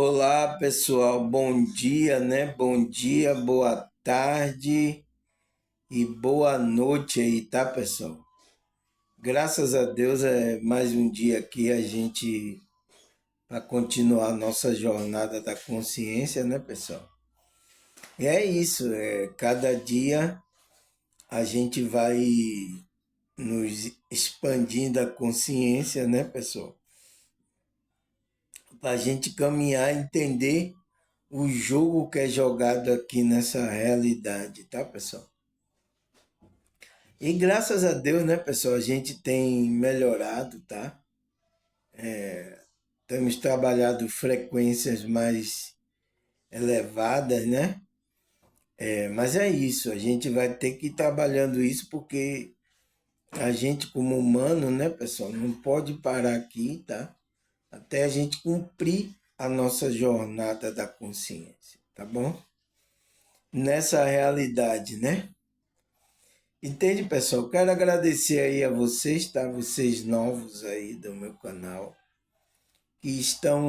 Olá, pessoal. Bom dia, né? Bom dia, boa tarde e boa noite aí, tá, pessoal? Graças a Deus é mais um dia aqui a gente para continuar a nossa jornada da consciência, né, pessoal? E é isso, cada dia a gente vai nos expandindo a consciência, né, pessoal? Para a gente caminhar e entender o jogo que é jogado aqui nessa realidade, tá, pessoal? E graças a Deus, né, pessoal, a gente tem melhorado, tá? Temos trabalhado frequências mais elevadas, né? Mas é isso, a gente vai ter que ir trabalhando isso porque a gente, como humano, né, pessoal, não pode parar aqui, tá? Até a gente cumprir a nossa jornada da consciência, tá bom? Nessa realidade, né? Entende, pessoal? Quero agradecer aí a vocês, tá? Vocês novos aí do meu canal, que estão,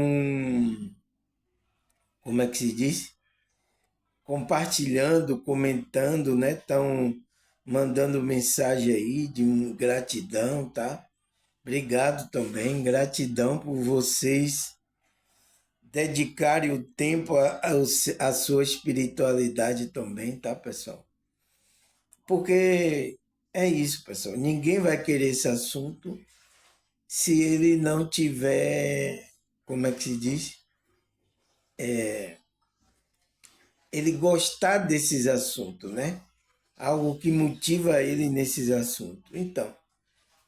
como é que se diz? Compartilhando, comentando, né? Estão mandando mensagem aí de gratidão, tá? Obrigado também, gratidão por vocês dedicarem o tempo à sua espiritualidade também, tá, pessoal? Porque é isso, pessoal. Ninguém vai querer esse assunto se ele não tiver, como é que se diz? Ele gostar desses assuntos, né? Algo que motiva ele nesses assuntos. Então,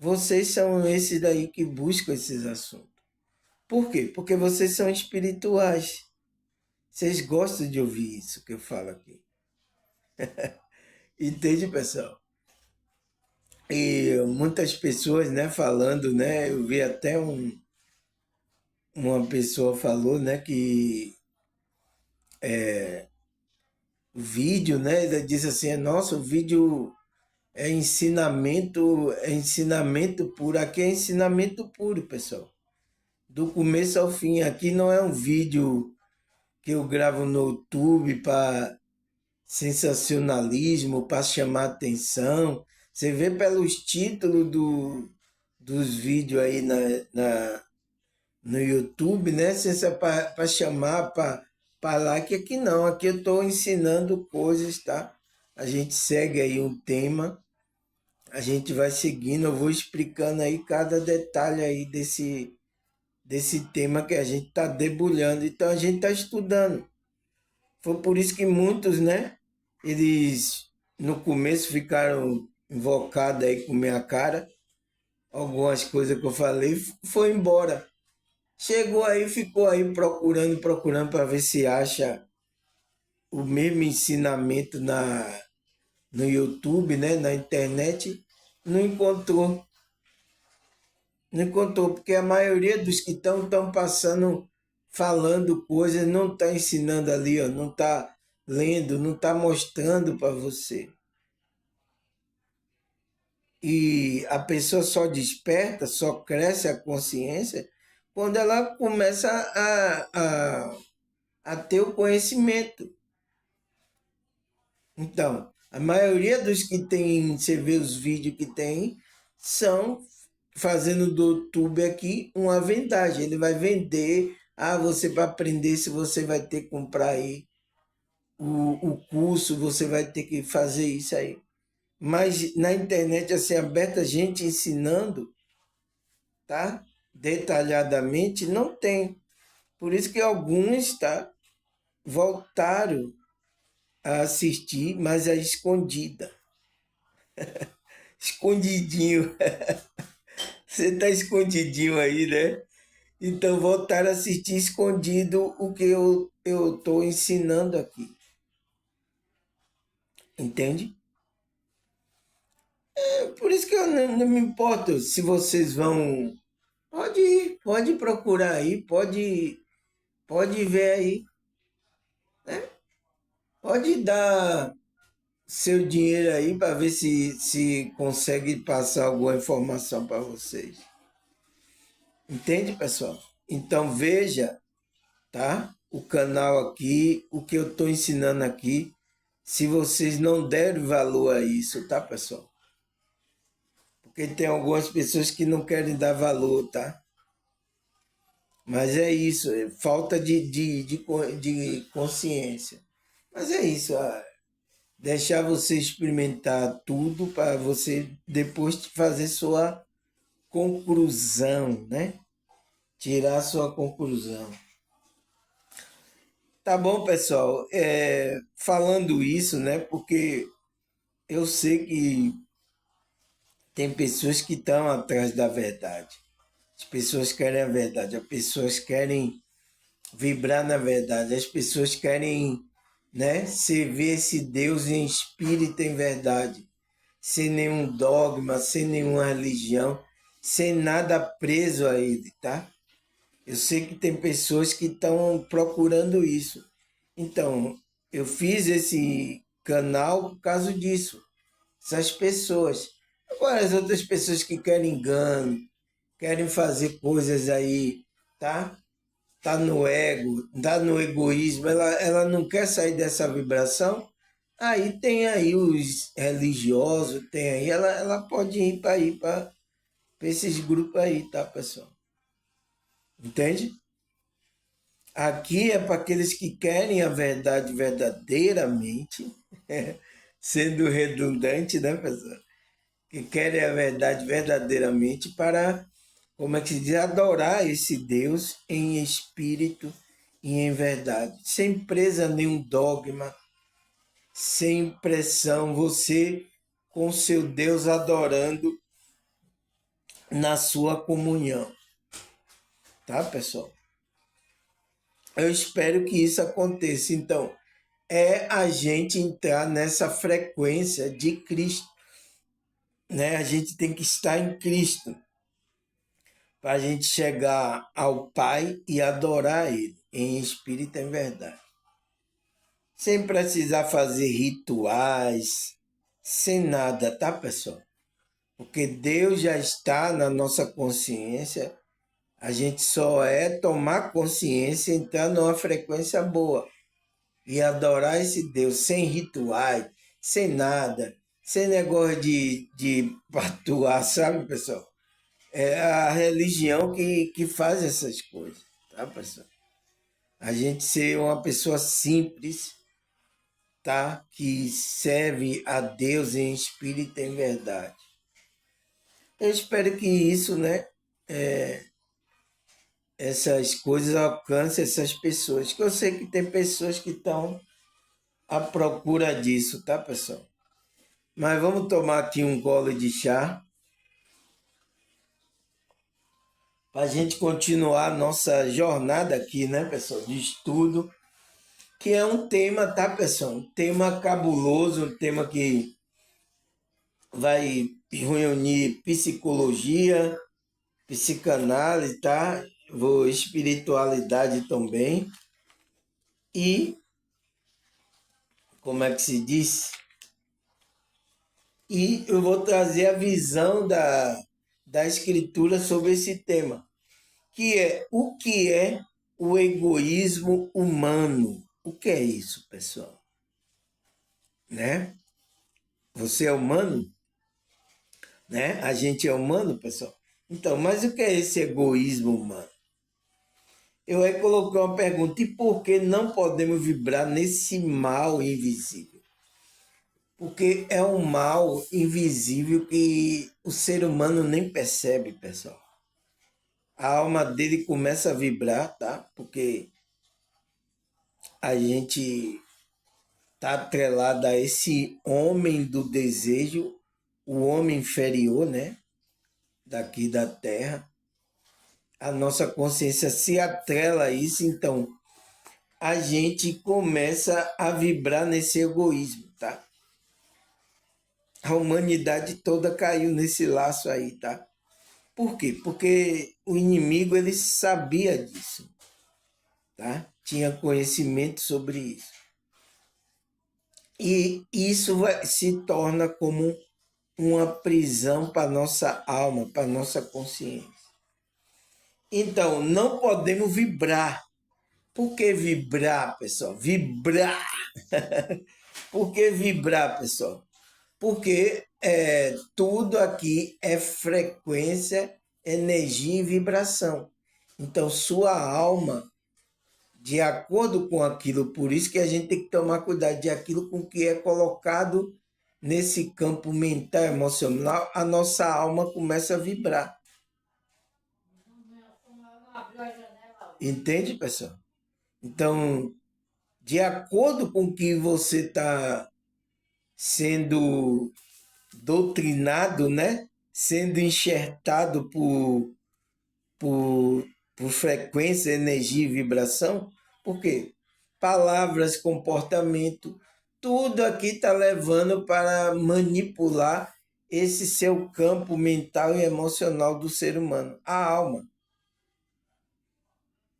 vocês são esses daí que buscam esses assuntos. Por quê? Porque vocês são espirituais. Vocês gostam de ouvir isso que eu falo aqui. Entende, pessoal? E muitas pessoas, né, falando, né, eu vi até uma pessoa falou, né, que o vídeo, né, ele diz assim, nossa, o vídeo é ensinamento puro. Aqui é ensinamento puro, pessoal. Do começo ao fim. Aqui não é um vídeo que eu gravo no YouTube para sensacionalismo, para chamar atenção. Você vê pelos títulos dos vídeos aí no YouTube, né? Para chamar, para falar que aqui não. Aqui eu estou ensinando coisas, tá? A gente segue aí um tema. A gente vai seguindo, eu vou explicando aí cada detalhe aí desse tema que a gente está debulhando. Então a gente está estudando. Foi por isso que muitos, né? Eles no começo ficaram invocados aí com minha cara. Algumas coisas que eu falei foi embora. Chegou aí, ficou aí procurando para ver se acha o mesmo ensinamento no YouTube, né? Na internet. Não encontrou. Não encontrou, porque a maioria dos que estão passando, falando coisas, não está ensinando ali, ó, não está lendo, não está mostrando para você. E a pessoa só desperta, só cresce a consciência quando ela começa a ter o conhecimento. Então, a maioria dos que tem, você vê os vídeos que tem, são fazendo do YouTube aqui uma vendagem. Ele vai vender, você para aprender, se você vai ter que comprar aí o curso, você vai ter que fazer isso aí. Mas na internet, assim, aberta, gente ensinando, tá? Detalhadamente, não tem. Por isso que alguns, tá? Voltaram a assistir, mas a escondida. Escondidinho. Você tá escondidinho aí, né? Então voltaram a assistir escondido o que eu tô ensinando aqui. Entende? Por isso que eu não me importo se vocês vão. Pode ir, pode procurar aí, pode ver aí, né? Pode dar seu dinheiro aí para ver se consegue passar alguma informação para vocês. Entende, pessoal? Então veja tá? O canal aqui, o que eu estou ensinando aqui, se vocês não derem valor a isso, tá, pessoal? Porque tem algumas pessoas que não querem dar valor, tá? Mas é isso, é falta de consciência. Mas é isso, deixar você experimentar tudo para você depois fazer sua conclusão, né? Tirar sua conclusão. Tá bom, pessoal. Falando isso, né? Porque eu sei que tem pessoas que estão atrás da verdade. As pessoas querem a verdade, as pessoas querem vibrar na verdade, as pessoas querem, né, servir esse Deus em espírito e em verdade, sem nenhum dogma, sem nenhuma religião, sem nada preso a ele, tá? Eu sei que tem pessoas que estão procurando isso. Então, eu fiz esse canal por causa disso. Essas pessoas. Agora, as outras pessoas que querem engano, querem fazer coisas aí, tá? Tá no ego, tá no egoísmo, ela não quer sair dessa vibração. Aí tem aí os religiosos, tem aí, ela pode ir para ir para esses grupos aí, tá, pessoal? Entende? Aqui é para aqueles que querem a verdade verdadeiramente, sendo redundante, né, pessoal? Que querem a verdade verdadeiramente para, como é que se diz, adorar esse Deus em espírito e em verdade, sem presa nenhum dogma, sem pressão, você com seu Deus adorando na sua comunhão, tá, pessoal? Eu espero que isso aconteça. Então, é a gente entrar nessa frequência de Cristo, né? A gente tem que estar em Cristo para a gente chegar ao Pai e adorar Ele em espírito e em verdade. Sem precisar fazer rituais, sem nada, tá, pessoal? Porque Deus já está na nossa consciência, a gente só é tomar consciência, entrar numa frequência boa e adorar esse Deus sem rituais, sem nada, sem negócio de patuar, sabe, pessoal? É a religião que faz essas coisas, tá, pessoal? A gente ser uma pessoa simples, tá? Que serve a Deus em espírito e em verdade. Eu espero que isso, né? Essas coisas alcancem essas pessoas, que eu sei que tem pessoas que estão à procura disso, tá, pessoal? Mas vamos tomar aqui um gole de chá para a gente continuar a nossa jornada aqui, né, pessoal, de estudo, que é um tema, tá, pessoal? Um tema cabuloso, um tema que vai reunir psicologia, psicanálise, tá? Vou espiritualidade também. E, como é que se diz? E eu vou trazer a visão da escritura sobre esse tema, que é o egoísmo humano. O que é isso, pessoal? Né? Você é humano? Né? A gente é humano, pessoal? Então, mas o que é esse egoísmo humano? Eu aí coloquei uma pergunta, e por que não podemos vibrar nesse mal invisível? Porque é um mal invisível que o ser humano nem percebe, pessoal. A alma dele começa a vibrar, tá? Porque a gente está atrelado a esse homem do desejo, o homem inferior, né? Daqui da Terra. A nossa consciência se atrela a isso, então a gente começa a vibrar nesse egoísmo, tá? A humanidade toda caiu nesse laço aí, tá? Por quê? Porque o inimigo ele sabia disso, tá? Tinha conhecimento sobre isso. E isso se torna como uma prisão para nossa alma, para nossa consciência. Então, não podemos vibrar, Por que vibrar, pessoal? Vibrar! Por que vibrar, pessoal? Porque tudo aqui é frequência, energia e vibração. Então, sua alma, de acordo com aquilo, por isso que a gente tem que tomar cuidado de aquilo com que é colocado nesse campo mental, emocional, a nossa alma começa a vibrar. Entende, pessoal? Então, de acordo com que você está sendo doutrinado, né? Sendo enxertado por, por frequência, energia e vibração. Por quê? Palavras, comportamento, tudo aqui está levando para manipular esse seu campo mental e emocional do ser humano, a alma.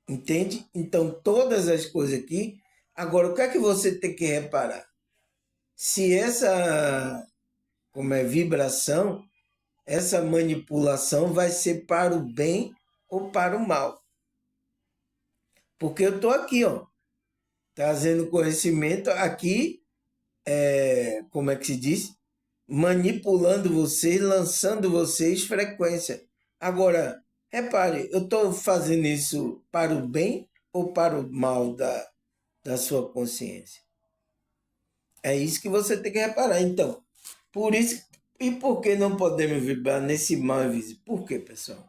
Entende? Então, todas as coisas aqui. Agora, o que é que você tem que reparar? Se essa, como é, vibração, essa manipulação vai ser para o bem ou para o mal. Porque eu estou aqui, ó, trazendo conhecimento aqui, como é que se diz? Manipulando vocês, lançando vocês frequência. Agora, repare, eu estou fazendo isso para o bem ou para o mal da sua consciência? É isso que você tem que reparar. Então, por isso, e por que não podemos vibrar nesse mal invisível? Por quê, pessoal?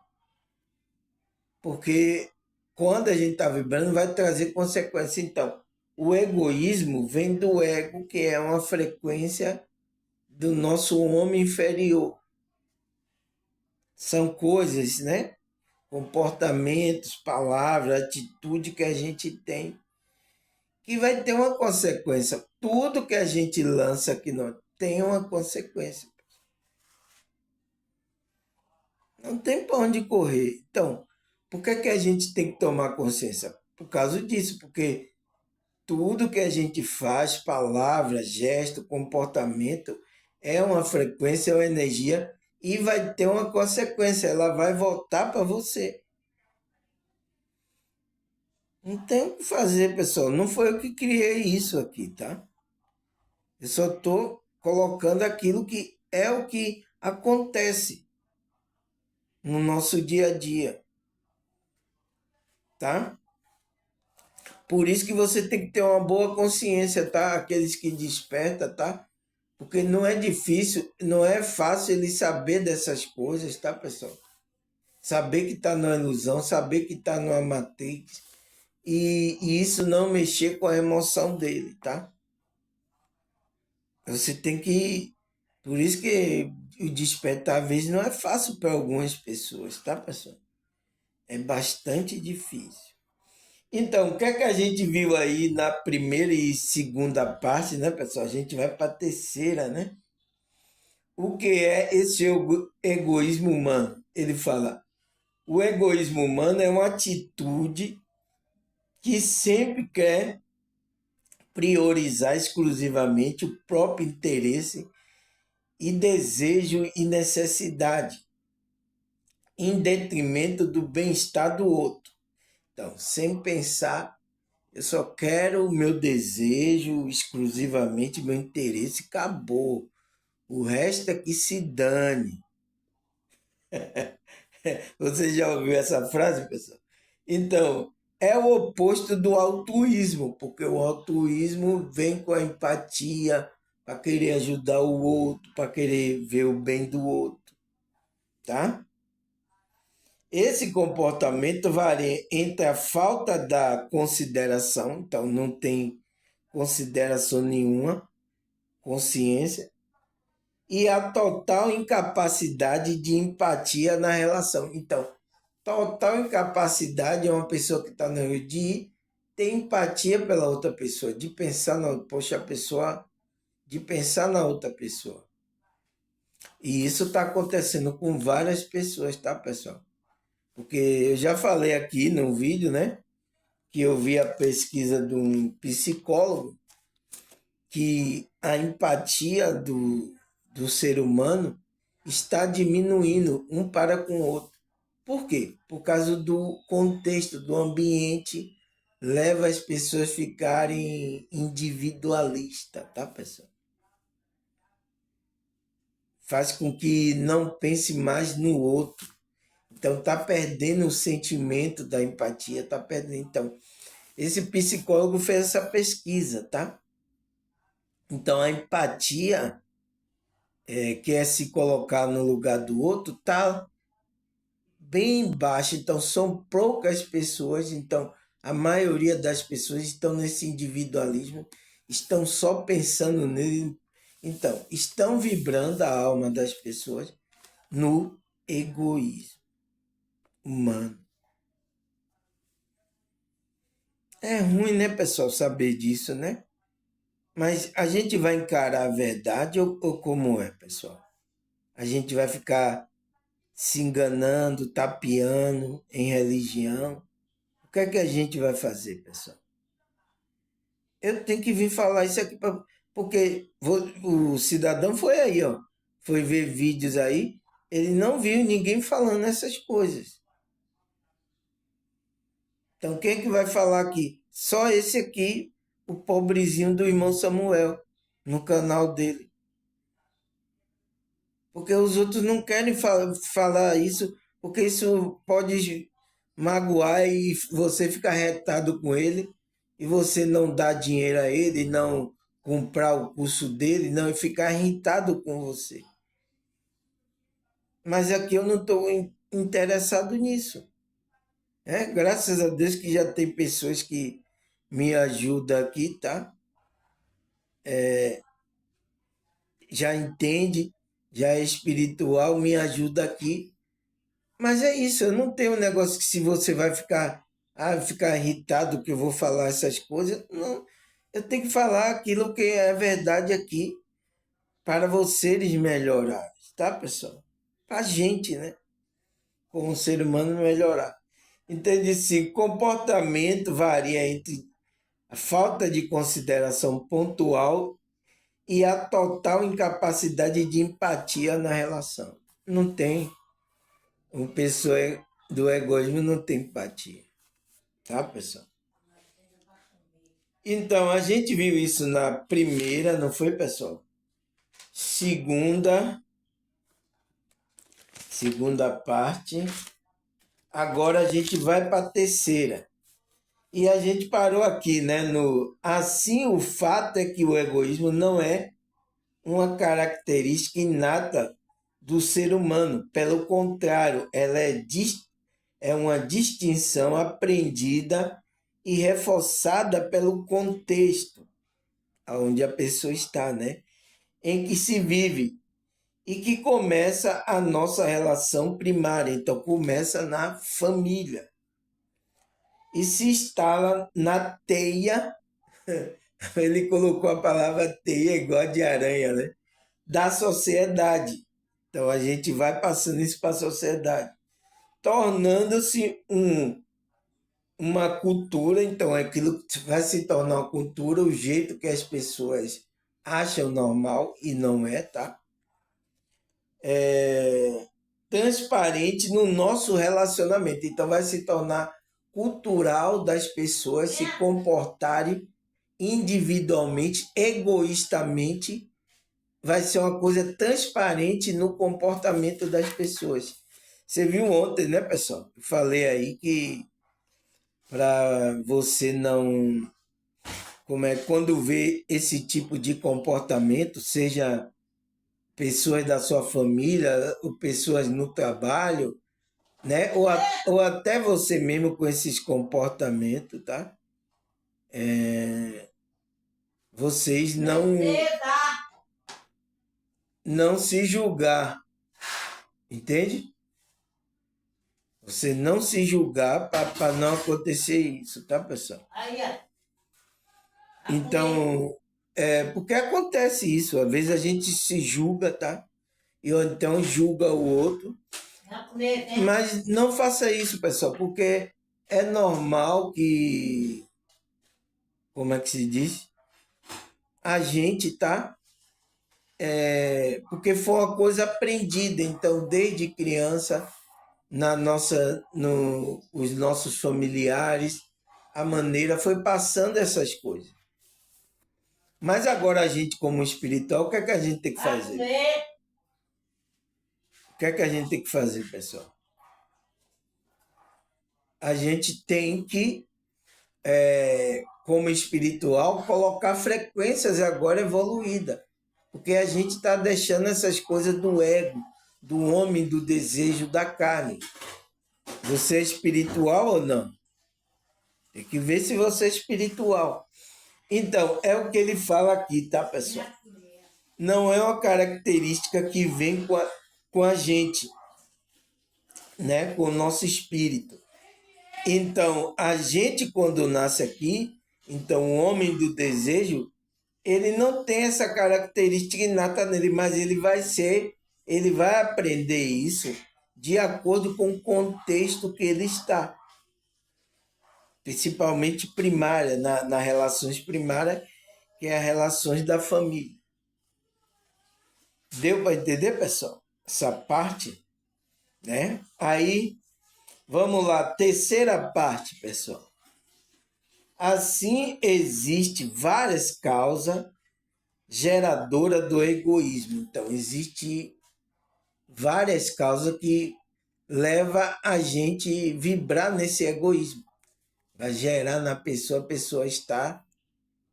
Porque quando a gente está vibrando, vai trazer consequência. Então, o egoísmo vem do ego, que é uma frequência do nosso homem inferior. São coisas, né? Comportamentos, palavras, atitude que a gente tem, que vai ter uma consequência. Tudo que a gente lança aqui não tem uma consequência. Não tem para onde correr. Então, por que a gente tem que tomar consciência? Por causa disso, porque tudo que a gente faz, palavra, gesto, comportamento, é uma frequência ou energia e vai ter uma consequência, ela vai voltar para você. Não tem o que fazer, pessoal. Não foi eu que criei isso aqui, tá? Eu só estou colocando aquilo que é o que acontece no nosso dia a dia, tá? Por isso que você tem que ter uma boa consciência, tá? Aqueles que despertam, tá? Porque não é difícil, não é fácil ele saber dessas coisas, tá, pessoal? Saber que está numa ilusão, saber que está numa matrix e isso não mexer com a emoção dele, tá? Você tem que. Por isso que o despertar às vezes não é fácil para algumas pessoas, tá, pessoal? É bastante difícil. Então, o que é que a gente viu aí na primeira e segunda parte, né, pessoal? A gente vai para a terceira, né? O que é esse egoísmo humano? Ele fala: o egoísmo humano é uma atitude que sempre quer priorizar exclusivamente o próprio interesse e desejo e necessidade, em detrimento do bem-estar do outro. Então, sem pensar, eu só quero o meu desejo, exclusivamente meu interesse, acabou. O resto é que se dane. Você já ouviu essa frase, pessoal? Então, é o oposto do altruísmo, porque o altruísmo vem com a empatia, para querer ajudar o outro, para querer ver o bem do outro, tá? Esse comportamento varia entre a falta da consideração, então não tem consideração nenhuma, consciência, e a total incapacidade de empatia na relação. Então, total incapacidade é uma pessoa que está no Rio de ter empatia pela outra pessoa, de pensar na, poxa, a pessoa, de pensar na outra pessoa. E isso está acontecendo com várias pessoas, tá, pessoal? Porque eu já falei aqui no vídeo, né? Que eu vi a pesquisa de um psicólogo que a empatia do ser humano está diminuindo um para com o outro. Por quê? Por causa do contexto, do ambiente leva as pessoas a ficarem individualistas, tá, pessoal? Faz com que não pense mais no outro. Então tá perdendo o sentimento da empatia, tá perdendo. Então, esse psicólogo fez essa pesquisa, tá? Então a empatia, que é se colocar no lugar do outro, tá bem baixa. Então são poucas pessoas, então a maioria das pessoas estão nesse individualismo, estão só pensando nele. Então, estão vibrando a alma das pessoas no egoísmo humano. É ruim, né, pessoal, saber disso, né? Mas a gente vai encarar a verdade ou como é, pessoal? A gente vai ficar se enganando, tapeando em religião. O que é que a gente vai fazer, pessoal? Eu tenho que vir falar isso aqui porque o cidadão foi aí, ó. Foi ver vídeos aí, ele não viu ninguém falando essas coisas. Então quem é que vai falar aqui? Só esse aqui, o pobrezinho do irmão Samuel, no canal dele. Porque os outros não querem falar isso, porque isso pode magoar e você ficar retado com ele, e você não dar dinheiro a ele, não comprar o curso dele, não, e ficar irritado com você. Mas aqui eu não estou interessado nisso. Graças a Deus que já tem pessoas que me ajudam aqui, tá? Já entende, já é espiritual, me ajuda aqui. Mas é isso, eu não tenho um negócio que se você vai ficar irritado que eu vou falar essas coisas. Não, eu tenho que falar aquilo que é verdade aqui para vocês melhorarem, tá, pessoal? Para a gente, né? Como ser humano melhorar. Entende? Se comportamento varia entre a falta de consideração pontual e a total incapacidade de empatia na relação. Não tem. Uma pessoa do egoísmo não tem empatia. Tá, pessoal? Então, a gente viu isso na primeira, não foi, pessoal? Segunda parte. Agora a gente vai para a terceira. E a gente parou aqui, né? Assim, o fato é que o egoísmo não é uma característica inata do ser humano. Pelo contrário, ela é uma distinção aprendida e reforçada pelo contexto onde a pessoa está, né? Em que se vive e que começa a nossa relação primária. Então, começa na família e se instala na teia. Ele colocou a palavra teia igual de aranha, né? Da sociedade. Então, a gente vai passando isso para a sociedade, tornando-se uma cultura. Então, aquilo vai se tornar uma cultura, o jeito que as pessoas acham normal e não é, tá? Transparente no nosso relacionamento. Então, vai se tornar cultural das pessoas se comportarem individualmente, egoístamente. Vai ser uma coisa transparente no comportamento das pessoas. Você viu ontem, né, pessoal? Eu falei aí que para você não, quando vê esse tipo de comportamento, seja pessoas da sua família, ou pessoas no trabalho, né? Ou até você mesmo com esses comportamentos, tá? Vocês não se julgar, entende? Você não se julgar para não acontecer isso, tá, pessoal? Então, porque acontece isso, às vezes a gente se julga, tá? E ou então julga o outro. Mas não faça isso, pessoal, porque é normal que, como é que se diz? A gente, tá? Porque foi uma coisa aprendida, então, desde criança, os nossos familiares, a maneira, foi passando essas coisas. Mas agora a gente, como espiritual, o que é que a gente tem que fazer? O que é que a gente tem que fazer, pessoal? A gente tem que, como espiritual, colocar frequências agora evoluídas. Porque a gente está deixando essas coisas do ego, do homem, do desejo, da carne. Você é espiritual ou não? Tem que ver se você é espiritual. Então, é o que ele fala aqui, tá, pessoal? Não é uma característica que vem com a gente, né? Com o nosso espírito. Então, a gente, quando nasce aqui, então o homem do desejo, ele não tem essa característica inata nele, mas ele vai aprender isso de acordo com o contexto que ele está. Principalmente primária, nas relações primárias, que é as relações da família. Deu para entender, pessoal? Essa parte, né? Aí, vamos lá, terceira parte, pessoal. Assim, existe várias causas geradoras do egoísmo. Então, existe várias causas que levam a gente vibrar nesse egoísmo. Vai gerar na pessoa, a pessoa está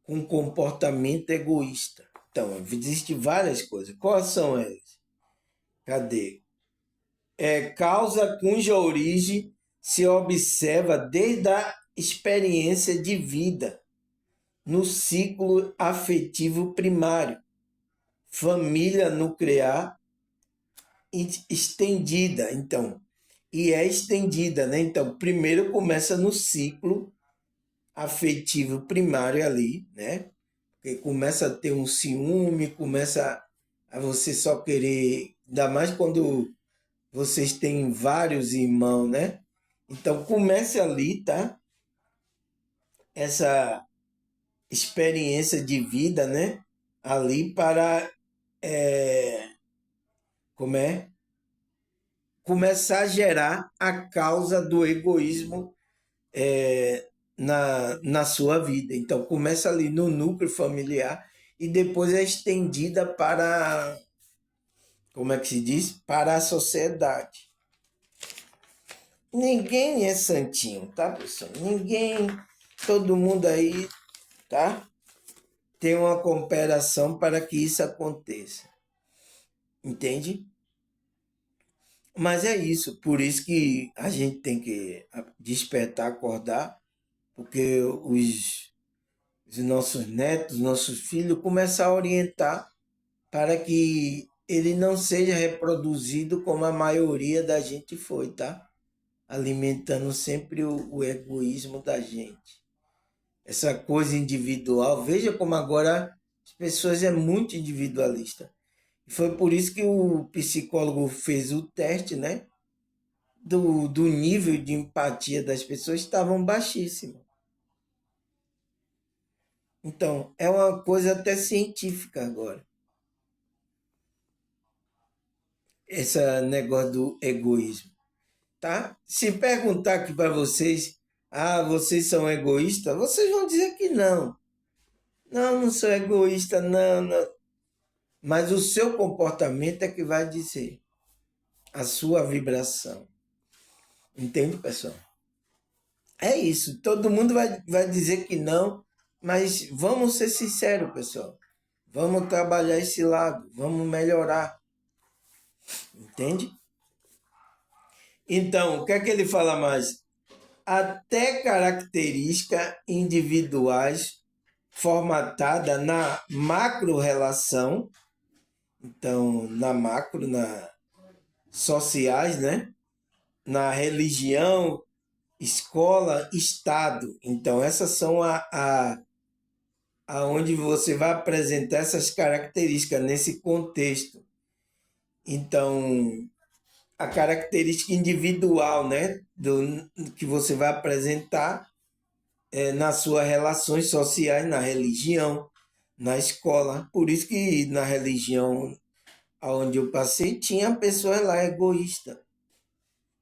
com um comportamento egoísta. Então, existem várias coisas. Quais são elas? Cadê? Causa cuja origem se observa desde a experiência de vida no ciclo afetivo primário, família nuclear estendida. Então, e é estendida, né? Então, primeiro começa no ciclo afetivo primário ali, né? Porque começa a ter um ciúme, começa a você só querer, ainda mais quando vocês têm vários irmãos, né? Então comece ali, tá? Essa experiência de vida, né? Ali para como é? Começar a gerar a causa do egoísmo na sua vida. Então começa ali no núcleo familiar e depois é estendida para, como é que se diz? Para a sociedade. Ninguém é santinho, tá, pessoal? Ninguém, todo mundo aí, tá? Tem uma cooperação para que isso aconteça. Entende? Mas é isso, por isso que a gente tem que despertar, acordar, porque os nossos netos, nossos filhos, começar a orientar para que ele não seja reproduzido como a maioria da gente foi, tá? Alimentando sempre o egoísmo da gente. Essa coisa individual, veja como agora as pessoas é muito individualista. E foi por isso que o psicólogo fez o teste, né? Do nível de empatia das pessoas estavam baixíssimo. Então, é uma coisa até científica agora. Esse negócio do egoísmo, tá? Se perguntar aqui para vocês, vocês são egoístas? Vocês vão dizer que não. Não, não sou egoísta, não, não. Mas o seu comportamento é que vai dizer a sua vibração. Entende, pessoal? É isso. Todo mundo vai dizer que não, mas vamos ser sinceros, pessoal. Vamos trabalhar esse lado, vamos melhorar. Entende? Então, o que é que ele fala mais? Até características individuais formatadas na macro-relação, então, na macro, sociais, né? Na religião, escola, estado. Então, essas são aonde você vai apresentar essas características nesse contexto. Então, a característica individual, né, que você vai apresentar nas suas relações sociais, na religião, na escola. Por isso que na religião onde eu passei, tinha pessoas lá egoístas.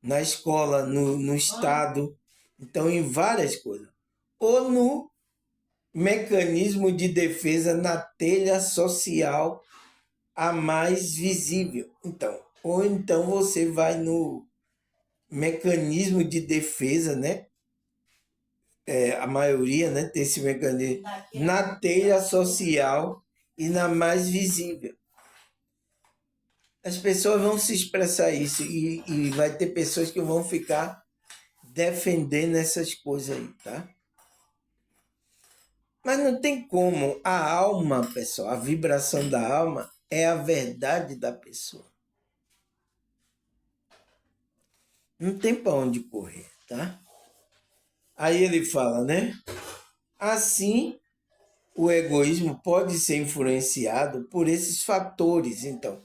Na escola, no estado, então em várias coisas. ou no mecanismo de defesa na telha social a mais visível. Então, ou então você vai no mecanismo de defesa, né? A maioria, né, tem esse mecanismo na telha social e na mais visível. As pessoas vão se expressar isso e vai ter pessoas que vão ficar defendendo essas coisas aí, tá? Mas não tem como. A alma, pessoal, a vibração da alma é a verdade da pessoa. Não tem para onde correr, tá? Aí ele fala, né? Assim, o egoísmo pode ser influenciado por esses fatores. Então,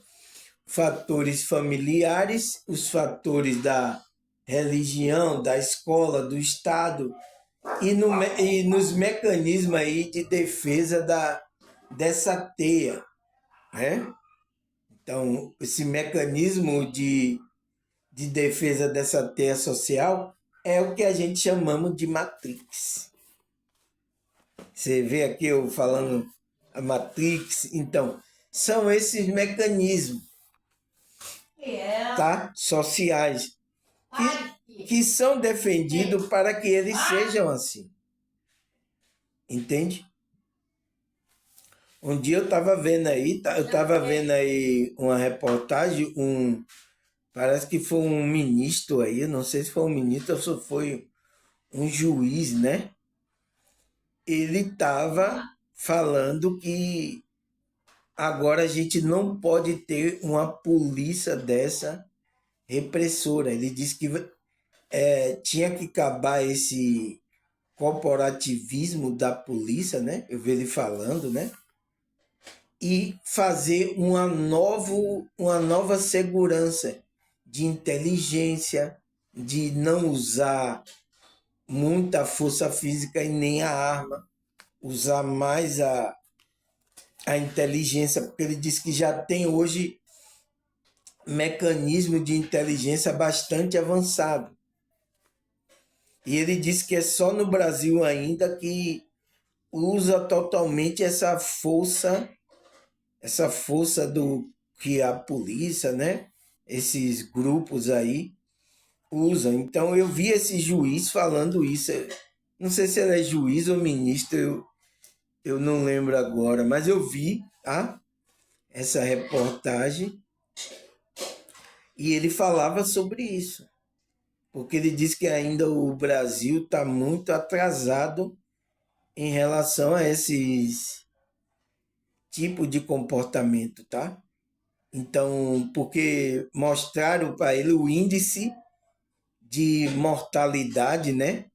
fatores familiares, os fatores da religião, da escola, do Estado e nos mecanismos aí de defesa dessa teia, né? Então, esse mecanismo de defesa dessa teia social é o que a gente chamamos de Matrix. Você vê aqui eu falando a Matrix, então, são esses mecanismos, tá? Sociais que são defendidos para que eles sejam assim. Entende? Um dia eu estava vendo aí uma reportagem, parece que foi um ministro aí, não sei se foi um ministro ou se foi um juiz, né? Ele estava falando que agora a gente não pode ter uma polícia dessa repressora. Ele disse que tinha que acabar esse corporativismo da polícia, né? Eu vi ele falando, né? E fazer uma nova segurança de inteligência, de não usar muita força física e nem a arma, usar mais a inteligência, porque ele diz que já tem hoje mecanismo de inteligência bastante avançado. E ele diz que é só no Brasil ainda que usa totalmente essa força do que a polícia, né? Esses grupos aí usam. Então eu vi esse juiz falando isso. Não sei se ele é juiz ou ministro, eu não lembro agora, mas eu vi, tá? Essa reportagem e ele falava sobre isso. Porque ele diz que ainda o Brasil está muito atrasado em relação a esses tipos de comportamento, tá? Então, porque mostraram para ele o índice de mortalidade, né?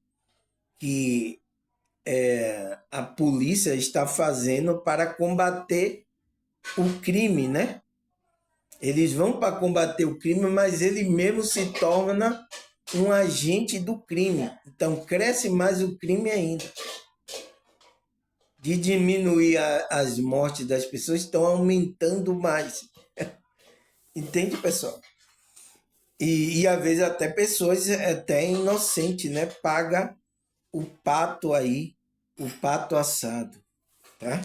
Que a polícia está fazendo para combater o crime, né? Eles vão para combater o crime, mas ele mesmo se torna um agente do crime. Então, cresce mais o crime ainda. De diminuir as mortes das pessoas, estão aumentando mais. Entende, pessoal? E às vezes até pessoas até inocentes, né? Paga o pato aí, o pato assado, tá?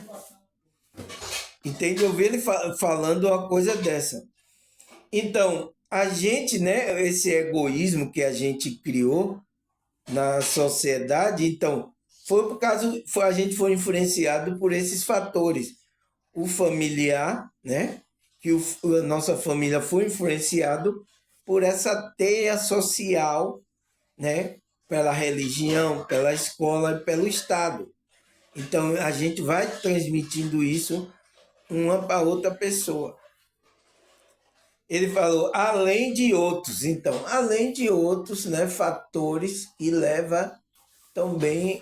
Entende? Eu vi ele falando uma coisa dessa. Então, a gente, né? Esse egoísmo que a gente criou na sociedade, então, foi por causa, a gente foi influenciado por esses fatores. O familiar, né? Que a nossa família foi influenciado por essa teia social, né? Pela religião, pela escola e pelo Estado. Então a gente vai transmitindo isso uma para outra pessoa. Ele falou, além de outros, então, além de outros, né, fatores que leva também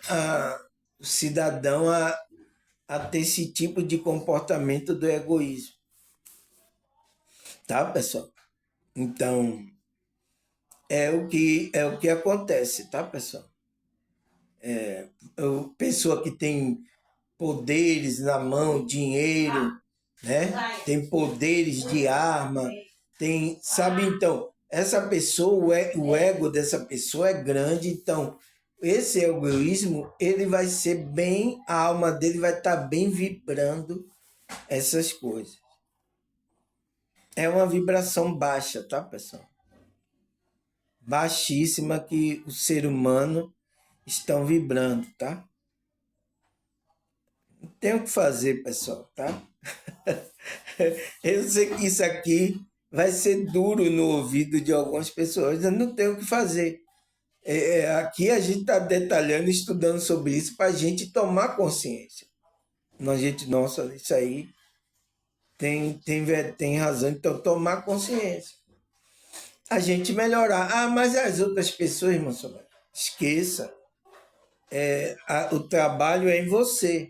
o cidadão a ter esse tipo de comportamento do egoísmo. Tá, pessoal? Então, é o que acontece, tá, pessoal? Pessoa que tem poderes na mão, dinheiro, né? Tem poderes de arma, tem, sabe? Então, essa pessoa, o ego dessa pessoa é grande, então esse egoísmo, ele vai ser bem, a alma dele vai estar bem vibrando essas coisas. É uma vibração baixa, tá, pessoal? Baixíssima que o ser humano estão vibrando, tá? Não tem o que fazer, pessoal, tá? Eu sei que isso aqui vai ser duro no ouvido de algumas pessoas, eu não tenho o que fazer. Aqui a gente está detalhando, estudando sobre isso para a gente tomar consciência. Não, gente, nossa, isso aí tem razão, então tomar consciência. A gente melhorar. Ah, mas as outras pessoas, irmão, esqueça. O trabalho é em você.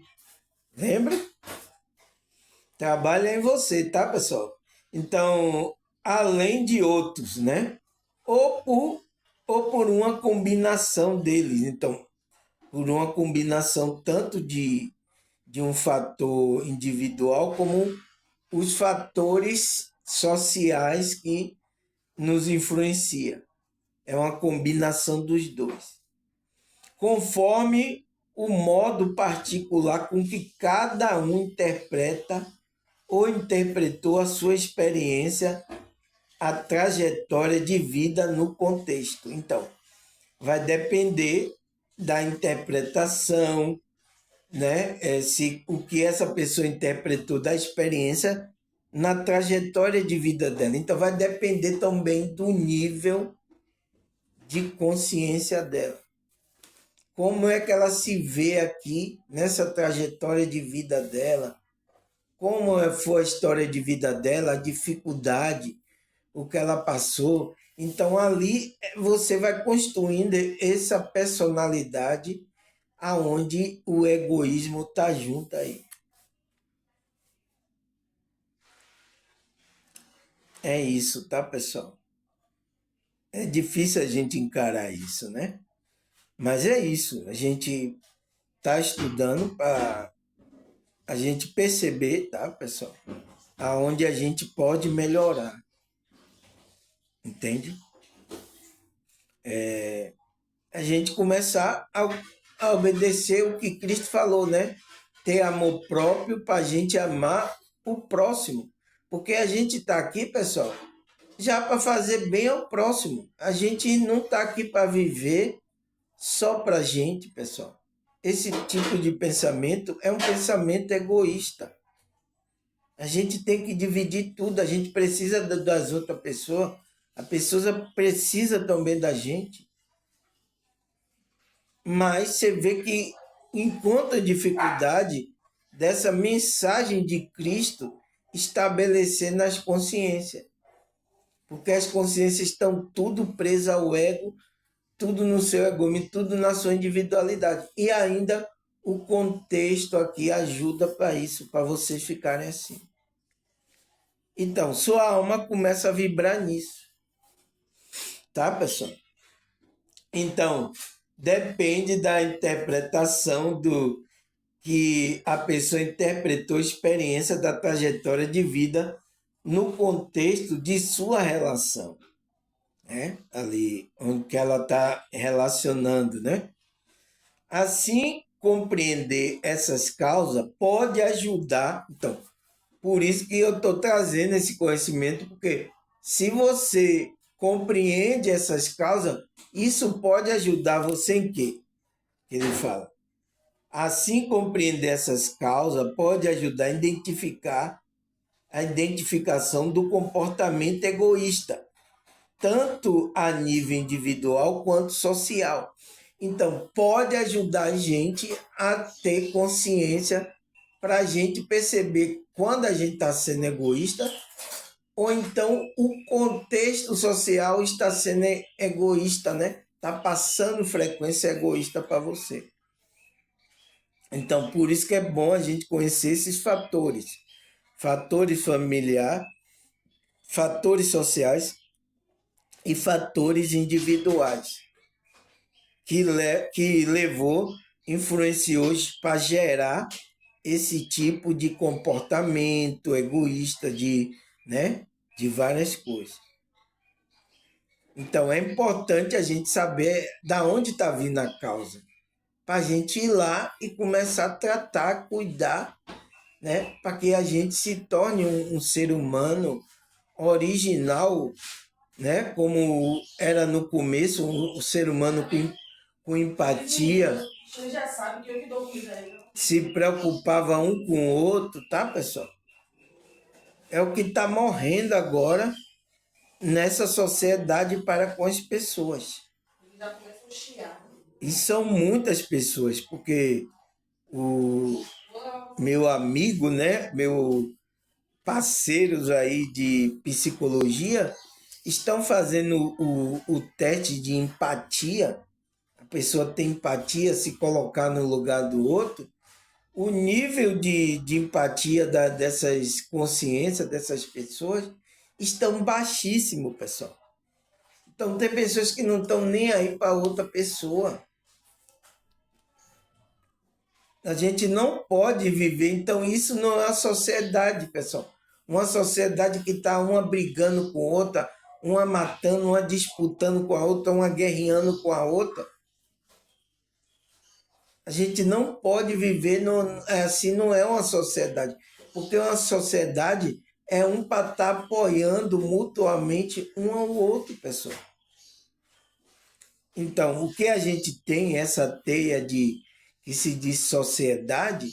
Lembra? Trabalho é em você, tá, pessoal? Então, além de outros, né? Ou por, ou por uma combinação deles. Então, por uma combinação tanto de um fator individual como os fatores sociais que nos influenciam. É uma combinação dos dois. Conforme o modo particular com que cada um interpreta ou interpretou a sua experiência, a trajetória de vida no contexto. Então, vai depender da interpretação, né? Se o que essa pessoa interpretou da experiência na trajetória de vida dela. Então, vai depender também do nível de consciência dela. Como é que ela se vê aqui nessa trajetória de vida dela? Como foi a história de vida dela, a dificuldade, o que ela passou. Então, ali você vai construindo essa personalidade aonde o egoísmo está junto aí. É isso, tá, pessoal? É difícil a gente encarar isso, né? Mas é isso. A gente está estudando para a gente perceber, tá, pessoal? Aonde a gente pode melhorar. Entende? A gente começar a obedecer o que Cristo falou, né? Ter amor próprio para a gente amar o próximo. Porque a gente está aqui, pessoal, já para fazer bem ao próximo. A gente não está aqui para viver só para a gente, pessoal. Esse tipo de pensamento é um pensamento egoísta. A gente tem que dividir tudo, a gente precisa das outras pessoas, a pessoa precisa também da gente. Mas você vê que encontra dificuldade dessa mensagem de Cristo estabelecer nas consciências. Porque as consciências estão tudo presas ao ego, tudo no seu egoísmo, tudo na sua individualidade. E ainda o contexto aqui ajuda para isso, para vocês ficarem assim. Então, sua alma começa a vibrar nisso. Tá, pessoal? Então, depende da interpretação do que a pessoa interpretou a experiência da trajetória de vida no contexto de sua relação, né? Ali onde que ela está relacionando, né? Assim, compreender essas causas pode ajudar. Então, por isso que eu estou trazendo esse conhecimento, porque se você compreende essas causas, isso pode ajudar você em quê? Ele fala. Assim, compreender essas causas pode ajudar a identificar a identificação do comportamento egoísta, tanto a nível individual quanto social. Então, pode ajudar a gente a ter consciência para a gente perceber quando a gente está sendo egoísta ou então o contexto social está sendo egoísta, né? Está passando frequência egoísta para você. Então, por isso que é bom a gente conhecer esses fatores. Fatores familiares, fatores sociais e fatores individuais que levou, influenciou para gerar esse tipo de comportamento egoísta, né, de várias coisas. Então é importante a gente saber da onde está vindo a causa, para a gente ir lá e começar a tratar, cuidar, né? Para que a gente se torne um ser humano original, né? Como era no começo, um ser humano com empatia, Você já sabe que eu que dou comida aí. se preocupava um com o outro, tá, pessoal? É o que está morrendo agora nessa sociedade para com as pessoas. Já começou a chiar. E são muitas pessoas, porque o meu amigo, né, meu parceiros aí de psicologia estão fazendo o teste de empatia. A pessoa tem empatia, se colocar no lugar do outro. O nível de empatia dessas consciências, dessas pessoas, estão baixíssimo, pessoal. Então, tem pessoas que não estão nem aí para outra pessoa. A gente não pode viver, então isso não é uma sociedade, pessoal. Uma sociedade que está uma brigando com outra, uma matando, uma disputando com a outra, uma guerreando com a outra. A gente não pode viver assim, não é uma sociedade. Porque uma sociedade é um para estar apoiando mutuamente um ao outro, pessoal. Então, o que a gente tem, essa teia que se diz sociedade,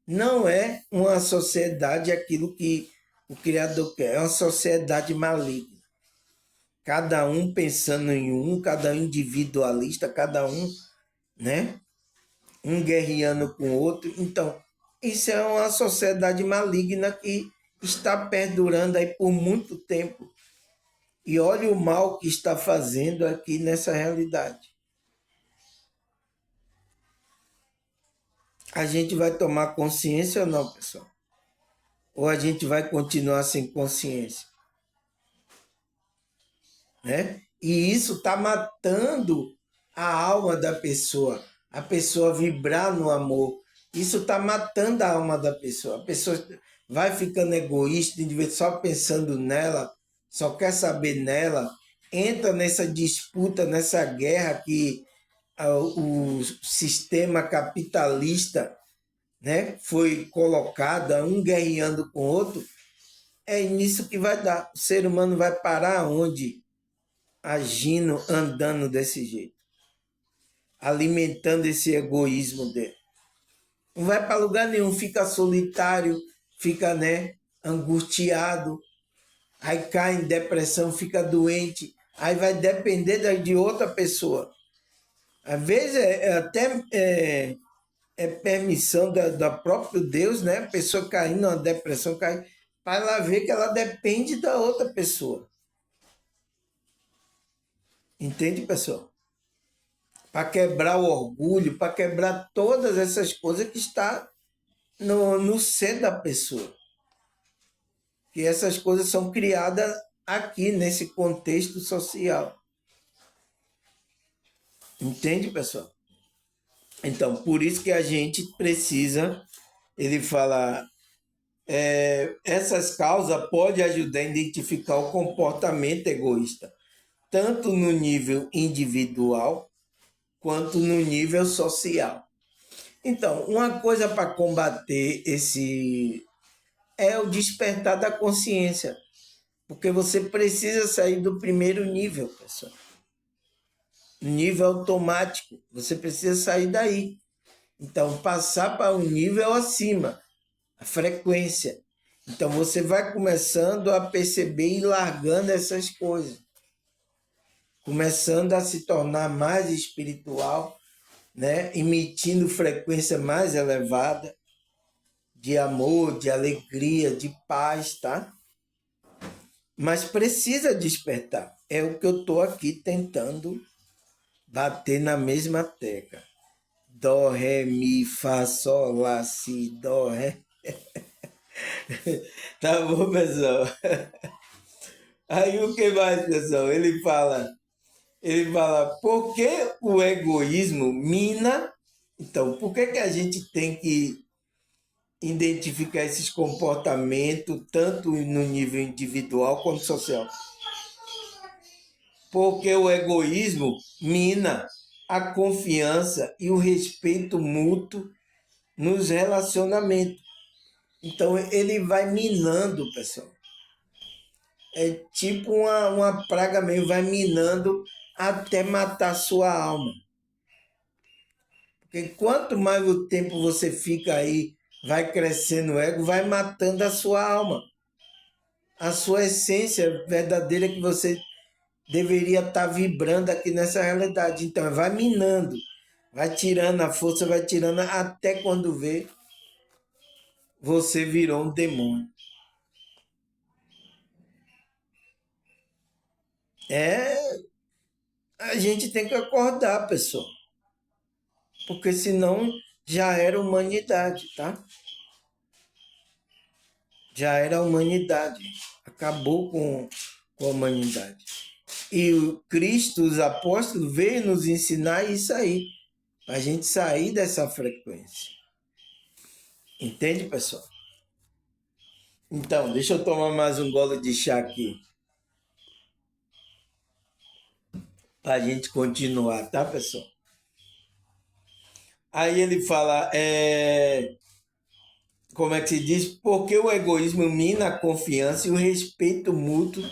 não é uma sociedade aquilo que o Criador quer, é uma sociedade maligna. Cada um pensando em um, cada um individualista, cada um, né? Um guerreando com o outro. Então, isso é uma sociedade maligna que está perdurando aí por muito tempo. E olha o mal que está fazendo aqui nessa realidade. A gente vai tomar consciência ou não, pessoal? Ou a gente vai continuar sem consciência? Né? E isso está matando a alma da pessoa, a pessoa vibrar no amor. Isso está matando a alma da pessoa. A pessoa vai ficando egoísta, só pensando nela, só quer saber nela, entra nessa disputa, nessa guerra que o sistema capitalista, né, foi colocado, um guerreando com o outro. É nisso que vai dar. O ser humano vai parar onde? Agindo, andando desse jeito, alimentando esse egoísmo dele. Não vai para lugar nenhum, fica solitário, fica, né, angustiado, aí cai em depressão, fica doente, aí vai depender de outra pessoa. Às vezes é permissão da próprio Deus, né? A pessoa caindo numa depressão, cai, para ela ver que ela depende da outra pessoa. Entende, pessoal? Para quebrar o orgulho, para quebrar todas essas coisas que está no ser da pessoa. Que essas coisas são criadas aqui, nesse contexto social. Entende, pessoal? Então, por isso que a gente precisa, ele fala, essas causas podem ajudar a identificar o comportamento egoísta, tanto no nível individual quanto no nível social. Então, uma coisa para combater esse é o despertar da consciência, porque você precisa sair do primeiro nível, pessoal. Nível automático, você precisa sair daí. Então, passar para um nível acima, a frequência. Então, você vai começando a perceber e largando essas coisas, começando a se tornar mais espiritual, né? Emitindo frequência mais elevada de amor, de alegria, de paz, tá? Mas precisa despertar. É o que eu estou aqui tentando bater na mesma tecla. Dó, ré, mi, fá, sol, lá, si, dó, ré. Tá bom, pessoal? Aí o que mais, pessoal? Ele fala, por que o egoísmo mina? Então, por que a gente tem que identificar esses comportamentos, tanto no nível individual quanto social? porque o egoísmo mina a confiança e o respeito mútuo nos relacionamentos. Então, ele vai minando, pessoal. É tipo uma praga mesmo, vai minando até matar sua alma. Porque quanto mais o tempo você fica aí, vai crescendo o ego, vai matando a sua alma. A sua essência verdadeira que você deveria estar vibrando aqui nessa realidade. Então, vai minando, vai tirando a força, vai tirando, até quando vê, você virou um demônio. A gente tem que acordar, pessoal. Porque senão já era humanidade, tá? Já era a humanidade. Acabou com a humanidade. E o Cristo, os apóstolos, veio nos ensinar isso aí. Para a gente sair dessa frequência. Entende, pessoal? Então, deixa eu tomar mais um gole de chá aqui. Para a gente continuar, tá, pessoal? Aí ele fala, como é que se diz? Porque o egoísmo mina a confiança e o respeito mútuo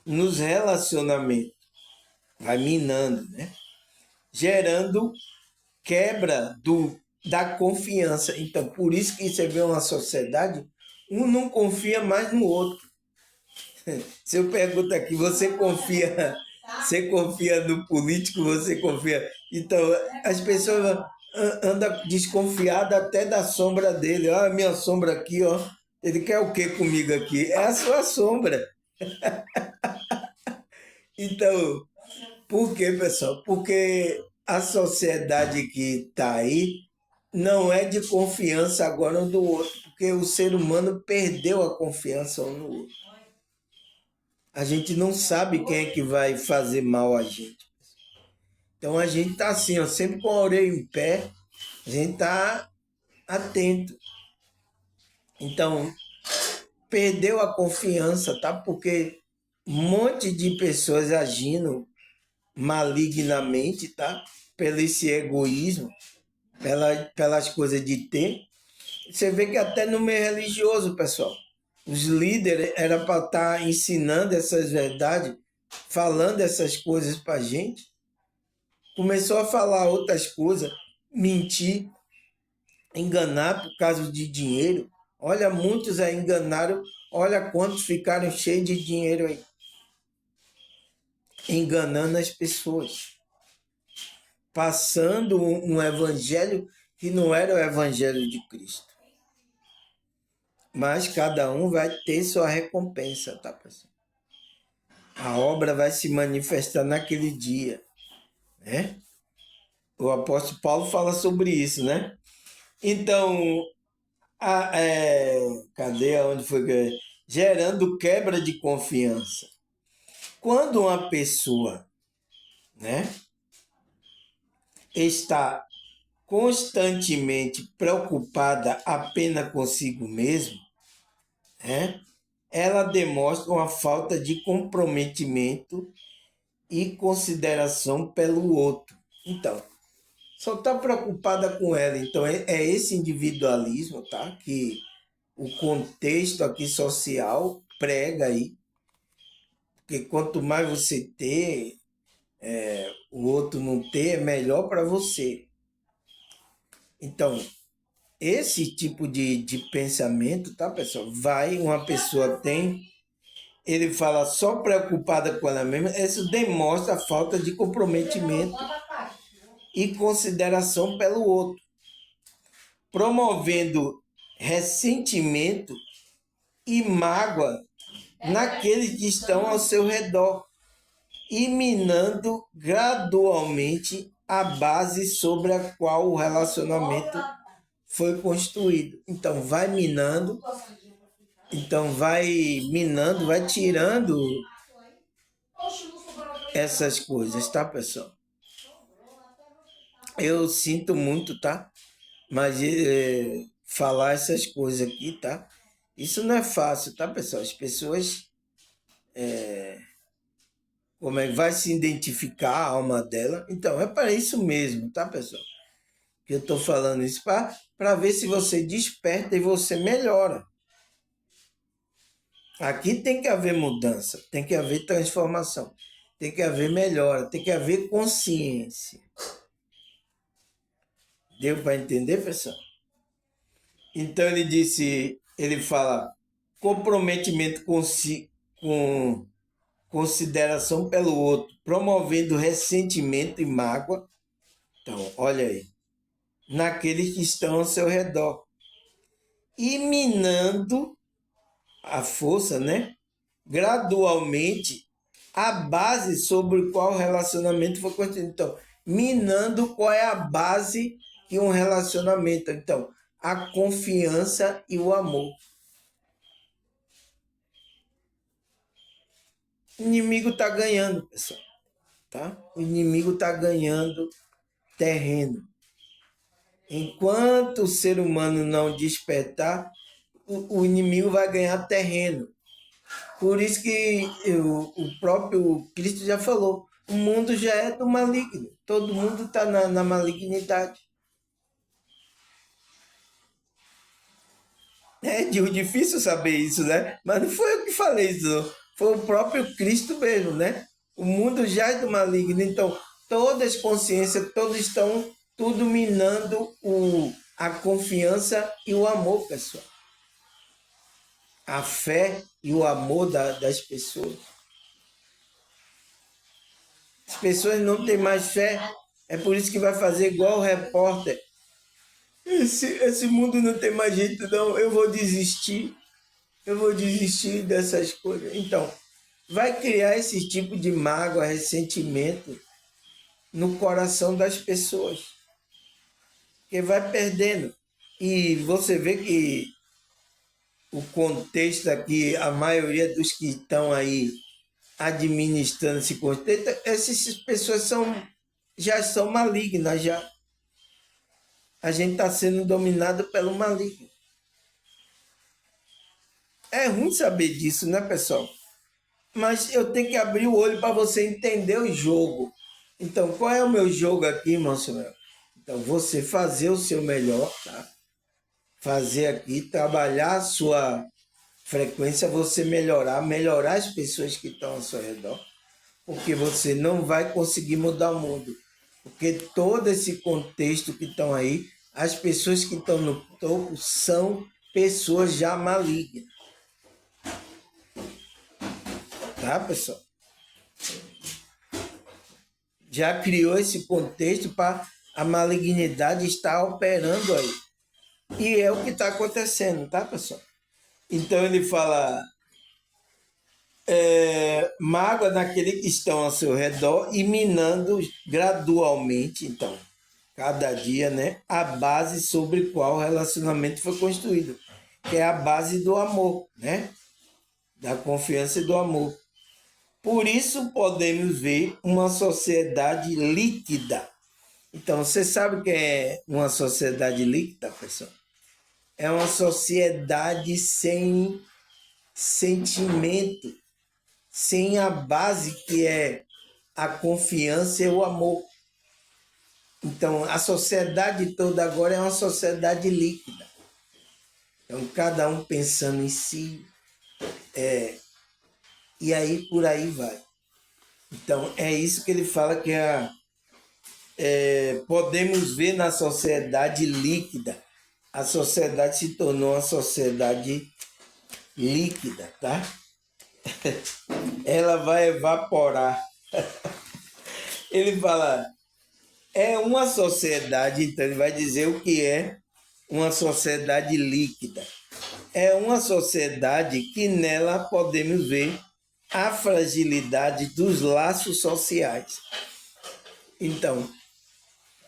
nos relacionamentos. Vai minando, né? Gerando quebra da confiança. Então, por isso que você vê uma sociedade, um não confia mais no outro. Se eu pergunto aqui, você confia no político, você confia. Então, as pessoas andam desconfiadas até da sombra dele. Olha a minha sombra aqui, ó. Ele quer o que comigo aqui? É a sua sombra. Então, por quê, pessoal? Porque a sociedade que está aí não é de confiança agora um do outro, porque o ser humano perdeu a confiança um no outro. A gente não sabe quem é que vai fazer mal a gente. Então a gente está assim, ó, sempre com a orelha em pé, a gente está atento. Então, perdeu a confiança, tá? Porque um monte de pessoas agindo malignamente, tá? Pelo esse egoísmo, pelas coisas de ter. Você vê que até no meio religioso, pessoal, os líderes era para estar ensinando essas verdades, falando essas coisas para a gente. Começou a falar outras coisas, mentir, enganar por causa de dinheiro. Olha, muitos aí enganaram, olha quantos ficaram cheios de dinheiro aí, enganando as pessoas, passando um evangelho que não era o evangelho de Cristo. Mas cada um vai ter sua recompensa, tá, pessoal? A obra vai se manifestar naquele dia, né? O apóstolo Paulo fala sobre isso, né? Então, cadê onde foi que... Gerando quebra de confiança. Quando uma pessoa, né, está constantemente preocupada apenas consigo mesmo, né, ela demonstra uma falta de comprometimento e consideração pelo outro. Então, só está preocupada com ela. Então, é esse individualismo, tá? Que o contexto aqui social prega aí. Porque quanto mais você ter, o outro não ter, é melhor para você. Então, esse tipo de pensamento, tá, pessoal? Uma pessoa tem, ele fala só preocupada com ela mesma, isso demonstra a falta de comprometimento e consideração pelo outro, promovendo ressentimento e mágoa naqueles que estão ao seu redor e minando gradualmente a base sobre a qual o relacionamento foi construído. Então, vai minando, vai tirando essas coisas, tá, pessoal? Eu sinto muito, tá? Mas falar essas coisas aqui, tá? Isso não é fácil, tá, pessoal? As pessoas como é que vai se identificar a alma dela. Então, é para isso mesmo, tá, pessoal? Que eu estou falando isso para ver se você desperta e você melhora. Aqui tem que haver mudança, tem que haver transformação, tem que haver melhora, tem que haver consciência. Deu para entender, pessoal? Então ele fala comprometimento com consideração pelo outro, promovendo ressentimento e mágoa. Então, olha aí, naqueles que estão ao seu redor. E minando a força, né? Gradualmente, a base sobre o qual o relacionamento foi construído. Então, minando qual é a base de um relacionamento. Então, a confiança e o amor. O inimigo está ganhando, pessoal. Tá? O inimigo está ganhando terreno. Enquanto o ser humano não despertar, o inimigo vai ganhar terreno. Por isso que o próprio Cristo já falou, o mundo já é do maligno. Todo mundo está na malignidade. É difícil saber isso, né? Mas não foi eu que falei isso, não. Foi o próprio Cristo mesmo, né? O mundo já é do maligno. Então, todas as consciências, todos estão tudo minando a confiança e o amor, pessoal. A fé e o amor das pessoas. As pessoas não têm mais fé. É por isso que vai fazer igual o repórter. Esse mundo não tem mais jeito, não. Eu vou desistir. Eu vou desistir dessas coisas. Então, vai criar esse tipo de mágoa, ressentimento no coração das pessoas. Porque vai perdendo. E você vê que o contexto aqui, a maioria dos que estão aí administrando esse contexto, essas pessoas já são malignas, já. A gente está sendo dominado pelo maligno. É ruim saber disso, né, pessoal? Mas eu tenho que abrir o olho para você entender o jogo. Então, qual é o meu jogo aqui, irmão Samuel? Então, você fazer o seu melhor, tá? Fazer aqui, trabalhar a sua frequência, você melhorar as pessoas que estão ao seu redor, porque você não vai conseguir mudar o mundo. Porque todo esse contexto que estão aí, as pessoas que estão no topo são pessoas já malignas. Tá, pessoal? Já criou esse contexto para a malignidade estar operando aí. E é o que está acontecendo, tá, pessoal? Então ele fala mágoa naquele que estão ao seu redor e minando gradualmente, então, cada dia, né, a base sobre qual o relacionamento foi construído, que é a base do amor, né? Da confiança e do amor. Por isso podemos ver uma sociedade líquida. Então, você sabe o que é uma sociedade líquida, pessoal? É uma sociedade sem sentimento, sem a base que é a confiança e o amor. Então, a sociedade toda agora é uma sociedade líquida. Então, cada um pensando em si, e aí por aí vai. Então, é isso que ele fala que podemos ver na sociedade líquida. A sociedade se tornou uma sociedade líquida, tá? Ela vai evaporar. Ele fala, é uma sociedade, então ele vai dizer o que é uma sociedade líquida. É uma sociedade que nela podemos ver a fragilidade dos laços sociais. Então,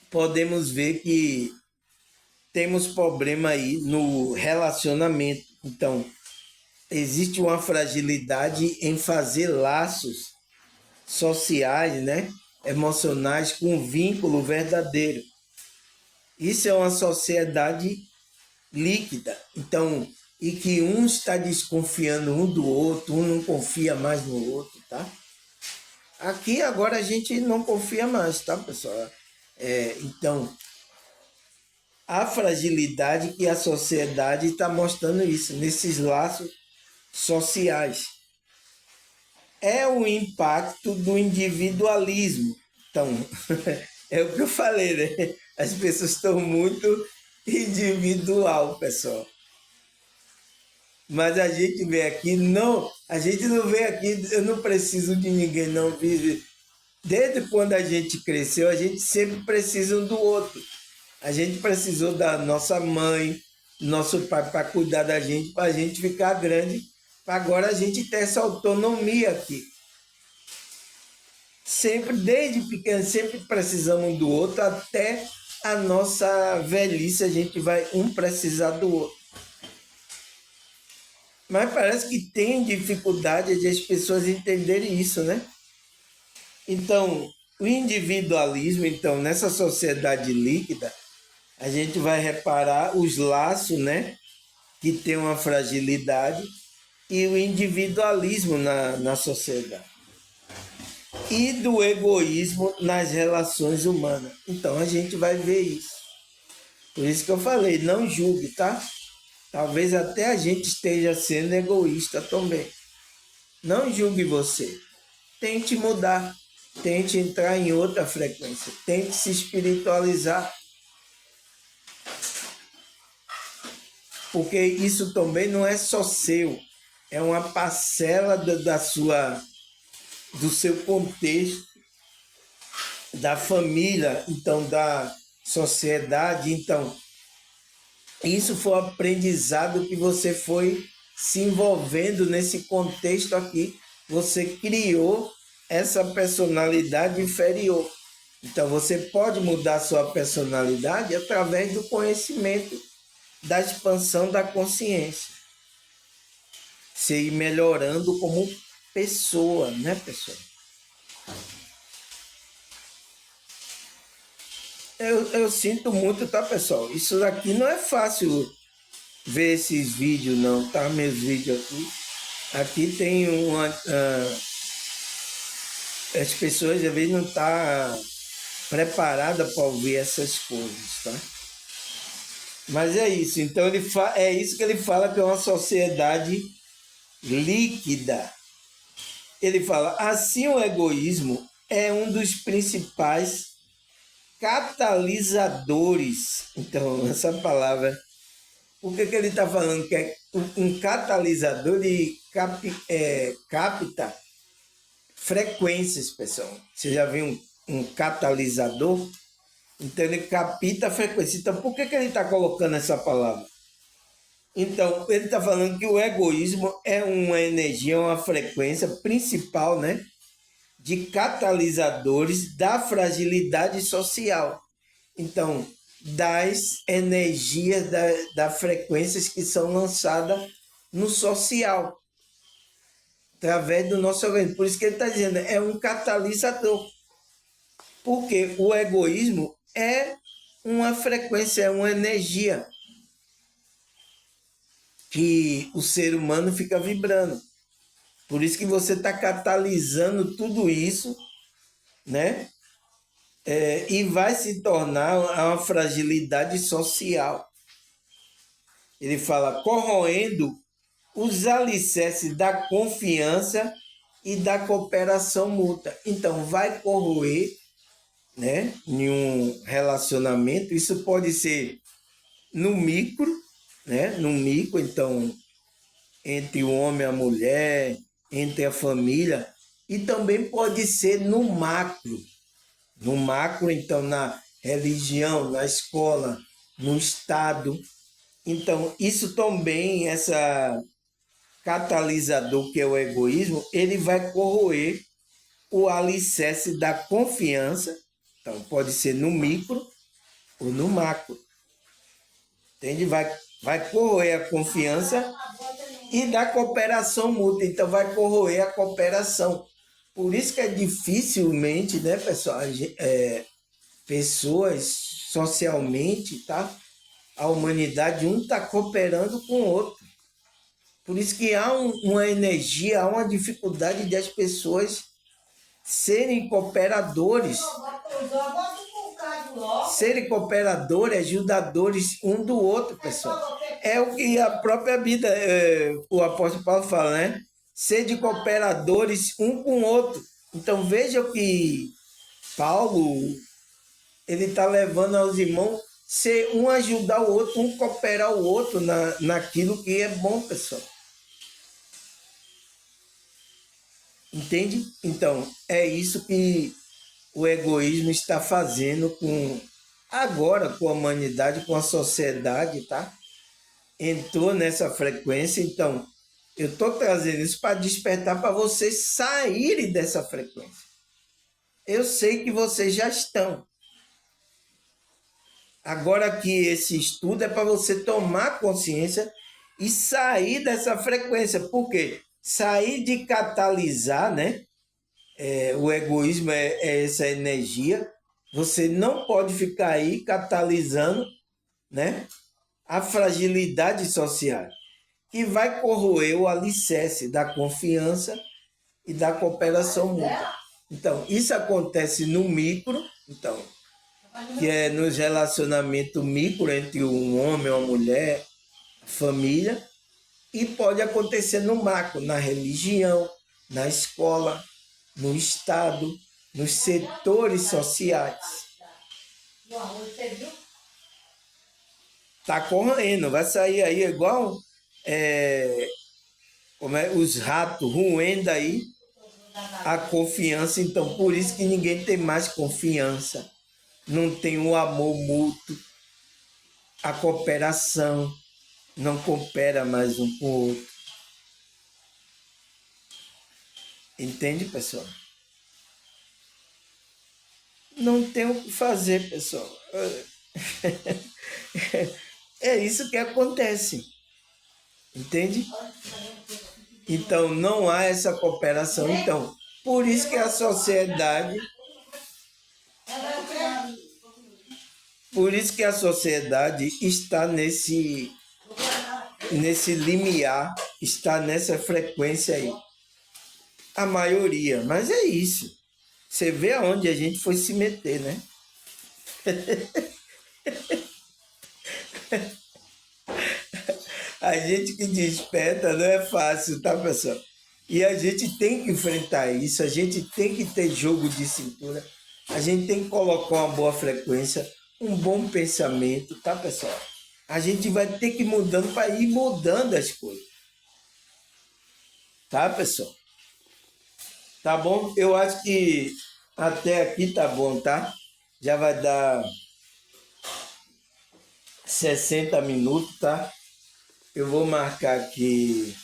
podemos ver que temos problema aí no relacionamento. Então, existe uma fragilidade em fazer laços sociais, né? Emocionais com vínculo verdadeiro. Isso é uma sociedade líquida. Então, e que um está desconfiando um do outro, um não confia mais no outro, tá? Aqui agora a gente não confia mais, tá, pessoal? Então, a fragilidade que a sociedade está mostrando isso, nesses laços sociais. É o impacto do individualismo. Então, é o que eu falei, né? As pessoas estão muito individual, pessoal. Mas a gente vê aqui, não, a gente não vê aqui, eu não preciso de ninguém, não. Desde quando a gente cresceu, a gente sempre precisa um do outro. A gente precisou da nossa mãe, nosso pai para cuidar da gente, para a gente ficar grande, para agora a gente ter essa autonomia aqui. Sempre, desde pequeno, sempre precisamos um do outro, até a nossa velhice, a gente vai um precisar do outro. Mas parece que tem dificuldade de as pessoas entenderem isso, né? Então, o individualismo, então, nessa sociedade líquida, a gente vai reparar os laços, né? Que tem uma fragilidade e o individualismo na sociedade. E do egoísmo nas relações humanas. Então, a gente vai ver isso. Por isso que eu falei, não julgue, tá? Talvez até a gente esteja sendo egoísta também. Não julgue você. Tente mudar. Tente entrar em outra frequência. Tente se espiritualizar. Porque isso também não é só seu. É uma parcela do seu contexto, da família, então da sociedade. Então, isso foi o aprendizado que você foi se envolvendo nesse contexto aqui. Você criou essa personalidade inferior. Então, você pode mudar sua personalidade através do conhecimento, da expansão da consciência. Você ir melhorando como pessoa, né, pessoal? Eu sinto muito, tá, pessoal? Isso daqui não é fácil ver esses vídeos, não, tá? Meus vídeos aqui. Aqui tem as pessoas às vezes não estão preparadas para ouvir essas coisas, tá? Mas é isso. Então é isso que ele fala, que é uma sociedade líquida. Ele fala, assim o egoísmo é um dos principais catalisadores. Então, essa palavra, por que ele está falando que é um catalisador e capta frequências, pessoal? Você já viu um catalisador? Então, ele capta a frequência. Então, por que ele está colocando essa palavra? Então, ele está falando que o egoísmo é uma energia, uma frequência principal, né? De catalisadores da fragilidade social. Então, das energias, das frequências que são lançadas no social, através do nosso organismo. Por isso que ele está dizendo, é um catalisador. Porque o egoísmo é uma frequência, é uma energia que o ser humano fica vibrando. Por isso que você está catalisando tudo isso, né? E vai se tornar uma fragilidade social. Ele fala, corroendo os alicerces da confiança e da cooperação mútua. Então, vai corroer, né, em um relacionamento. Isso pode ser no micro, né, no micro, então, entre o homem e a mulher, entre a família, e também pode ser no macro. No macro, então, na religião, na escola, no Estado. Então, isso também, essa catalisador que é o egoísmo, ele vai corroer o alicerce da confiança. Então, pode ser no micro ou no macro. Entende? Vai corroer a confiança e da cooperação mútua. Então, vai corroer a cooperação. Por isso que é dificilmente, né, pessoal, pessoas socialmente, tá? A humanidade, um está cooperando com o outro. Por isso que há uma energia, há uma dificuldade de as pessoas serem cooperadores. Serem cooperadores, ajudadores um do outro, pessoal. É o que a própria vida, o apóstolo Paulo fala, né? Sede cooperadores um com o outro. Então veja que Paulo, ele está levando aos irmãos ser um ajudar o outro, um cooperar o outro naquilo que é bom, pessoal. Entende? Então, é isso que o egoísmo está fazendo agora com a humanidade, com a sociedade, tá? Entrou nessa frequência, então eu estou trazendo isso para despertar para vocês saírem dessa frequência. Eu sei que vocês já estão. Agora que esse estudo é para você tomar consciência e sair dessa frequência. Por quê? Sair de catalisar, né? O egoísmo é essa energia. Você não pode ficar aí catalisando, né, a fragilidade social, que vai corroer o alicerce da confiança e da cooperação mútua. Então, isso acontece no micro, então, que é nos relacionamentos micro entre um homem e uma mulher, família, e pode acontecer no macro, na religião, na escola, no Estado, nos setores sociais. Está correndo, vai sair aí igual os ratos roendo aí a confiança. Então, por isso que ninguém tem mais confiança. Não tem o amor mútuo, a cooperação, não coopera mais um com o outro. Entende, pessoal? Não tem o que fazer, pessoal. É isso que acontece. Entende? Então, não há essa cooperação. Então, por isso que a sociedade... Por isso que a sociedade está nesse limiar, está nessa frequência aí. A maioria, mas é isso. Você vê aonde a gente foi se meter, né? A gente que desperta não é fácil, tá, pessoal? E a gente tem que enfrentar isso, a gente tem que ter jogo de cintura, a gente tem que colocar uma boa frequência, um bom pensamento, tá, pessoal? A gente vai ter que ir mudando para ir mudando as coisas. Tá, pessoal? Tá bom? Eu acho que até aqui tá bom, tá? Já vai dar 60 minutos, tá? Eu vou marcar aqui.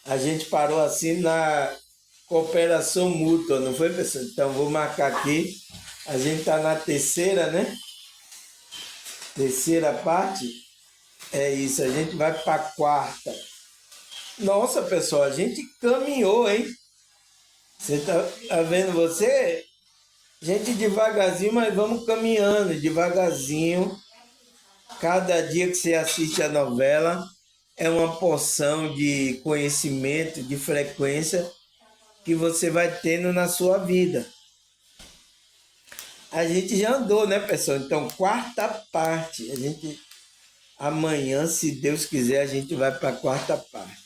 A gente parou assim na cooperação mútua, não foi, pessoal? Então, vou marcar aqui. A gente tá na terceira, né? Terceira parte. É isso, a gente vai para a quarta. Nossa, pessoal, a gente caminhou, hein? Você tá vendo você? Gente, devagarzinho, mas vamos caminhando, devagarzinho. Cada dia que você assiste a novela é uma porção de conhecimento, de frequência que você vai tendo na sua vida. A gente já andou, né, pessoal? Então, quarta parte. Amanhã, se Deus quiser, a gente vai para a quarta parte.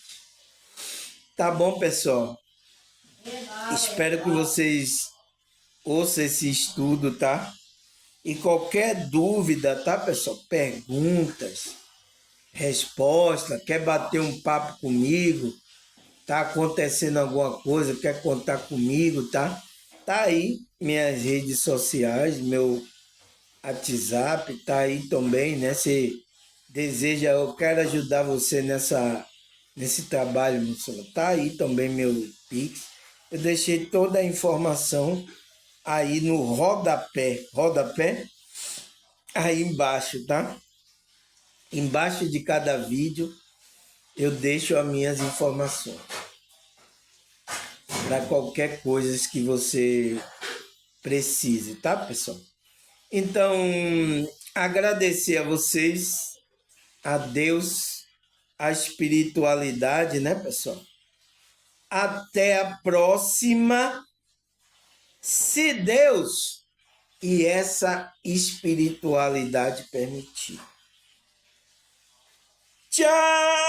Tá bom, pessoal? Espero que vocês ouçam esse estudo, tá? E qualquer dúvida, tá, pessoal? Perguntas, respostas, quer bater um papo comigo, tá acontecendo alguma coisa, quer contar comigo, tá? Tá aí minhas redes sociais, meu WhatsApp, tá aí também, né? Se deseja, eu quero ajudar você nesse trabalho, moçada. Tá aí também meu Pix. Eu deixei toda a informação aí no rodapé, aí embaixo, tá? Embaixo de cada vídeo eu deixo as minhas informações para qualquer coisa que você precise, tá, pessoal? Então, agradecer a vocês, a Deus, a espiritualidade, né, pessoal? até a próxima, se Deus e essa espiritualidade permitir. Tchau!